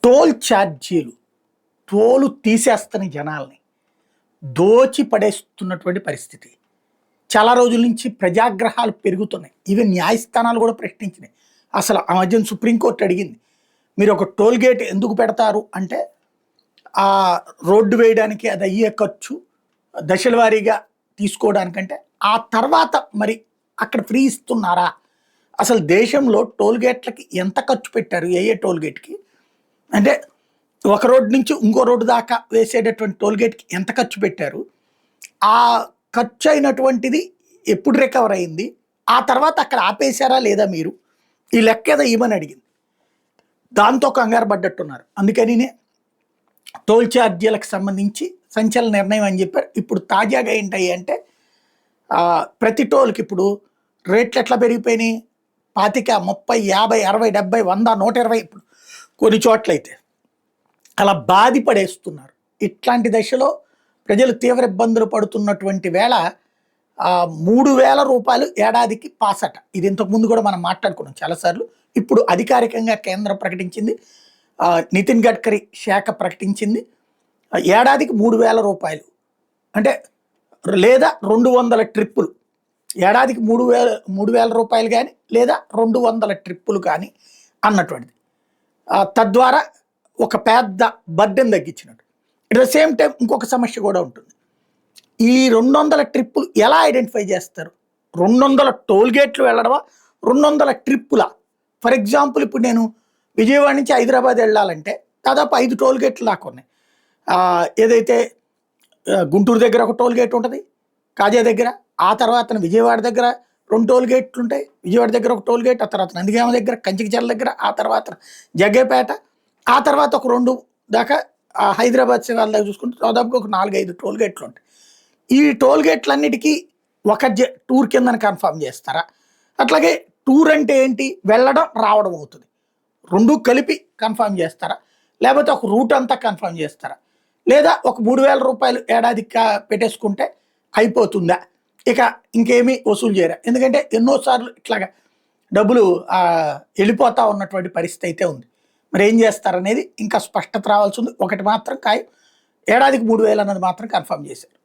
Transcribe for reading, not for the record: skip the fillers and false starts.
Toll ఛార్జీలు toll తీసేస్తని జనాల్ని దోచి పడేస్తున్నటువంటి పరిస్థితి. చాలా రోజుల నుంచి ప్రజాగ్రహాలు పెరుగుతున్నాయి. ఈవెన్ న్యాయస్థానాలు కూడా ప్రశ్నించినాయి. అసలు ఆ మధ్యన సుప్రీంకోర్టు అడిగింది, మీరు ఒక టోల్ గేట్ ఎందుకు పెడతారు అంటే ఆ రోడ్డు వేయడానికి అది అయ్యే ఖర్చు దశల వారీగా తీసుకోవడానికంటే ఆ తర్వాత మరి అక్కడ ఫ్రీ ఇస్తున్నారా, అసలు దేశంలో టోల్ గేట్లకి ఎంత ఖర్చు పెట్టారు, ఏ టోల్ గేట్కి అంటే ఒక రోడ్డు నుంచి ఇంకో రోడ్డు దాకా వేసేటటువంటి టోల్ గేట్కి ఎంత ఖర్చు పెట్టారు, ఆ ఖర్చు అయినటువంటిది ఎప్పుడు రికవర్ అయింది, ఆ తర్వాత అక్కడ ఆపేశారా లేదా, మీరు ఈ లెక్క ఏదో ఇవ్వమని అడిగింది. దాంతో కంగారు పడ్డట్టున్నారు. అందుకనినే టోల్ ఛార్జీలకు సంబంధించి సంచలన నిర్ణయం అని చెప్పారు. ఇప్పుడు తాజాగా ఏంటయ్యి అంటే ప్రతి టోల్కి ఇప్పుడు రేట్లు ఎట్లా పెరిగిపోయినాయి, 25, 30, 50, 60, 70, 100, 120 ఇప్పుడు కొన్ని చోట్లయితే అలా బాధిపడేస్తున్నారు. ఇట్లాంటి దశలో ప్రజలు తీవ్ర ఇబ్బందులు పడుతున్నటువంటి వేళ 3,000 రూపాయలు ఏడాదికి పాసట. ఇది ఇంతకుముందు కూడా మనం మాట్లాడుకున్నాం చాలాసార్లు. ఇప్పుడు అధికారికంగా కేంద్రం ప్రకటించింది, నితిన్ గడ్కరీ శాఖ ప్రకటించింది. ఏడాదికి 3,000 రూపాయలు అంటే లేదా 200 ట్రిప్పులు, ఏడాదికి 3,000 రూపాయలు కానీ లేదా 200 ట్రిప్పులు కానీ అన్నటువంటిది. తద్వారా ఒక పెద్ద బర్డెన్ తగ్గించినట్టు. అట్ ద సేమ్ టైం ఇంకొక సమస్య కూడా ఉంటుంది. ఈ 200 ట్రిప్పులు ఎలా ఐడెంటిఫై చేస్తారు? 200 టోల్ గేట్లు వెళ్ళడమా, 200 ట్రిప్పులా? ఫర్ ఎగ్జాంపుల్ ఇప్పుడు నేను విజయవాడ నుంచి హైదరాబాద్ వెళ్ళాలంటే దాదాపు 5 టోల్ గేట్లు దాకా ఉన్నాయి. ఏదైతే గుంటూరు దగ్గర ఒక టోల్ గేట్ ఉంటుంది, కాజా దగ్గర, ఆ తర్వాత విజయవాడ దగ్గర 2 టోల్ గేట్లు ఉంటాయి, విజయవాడ దగ్గర ఒక టోల్ గేట్, ఆ తర్వాత నందిగామ దగ్గర, కంచికిచర్ల దగ్గర, ఆ తర్వాత జగ్గేపేట, ఆ తర్వాత ఒక 2 దాకా హైదరాబాద్ శివార్ల దగ్గర చూసుకుంటే దాదాపుగా ఒక 4-5 టోల్ గేట్లు ఉంటాయి. ఈ టోల్ గేట్లన్నిటికీ ఒక టూర్ కిందని కన్ఫర్మ్ చేస్తారా? అట్లాగే టూర్ అంటే ఏంటి, వెళ్ళడం రావడం అవుతుంది, 2 కలిపి కన్ఫర్మ్ చేస్తారా? లేకపోతే ఒక రూట్ అంతా కన్ఫర్మ్ చేస్తారా? లేదా ఒక 3,000 రూపాయలు ఏడాదికి పెట్టేసుకుంటే అయిపోతుందా, ఇక ఇంకేమీ వసూలు చేయరా? ఎందుకంటే ఎన్నోసార్లు ఇట్లాగా డబ్బులు వెళ్ళిపోతూ ఉన్నటువంటి పరిస్థితి అయితే ఉంది. మరి ఏం చేస్తారనేది ఇంకా స్పష్టత రావాల్సి ఉంది. ఒకటి మాత్రం ఖాయం, ఏడాదికి 3,000 అన్నది మాత్రం కన్ఫర్మ్ చేశారు.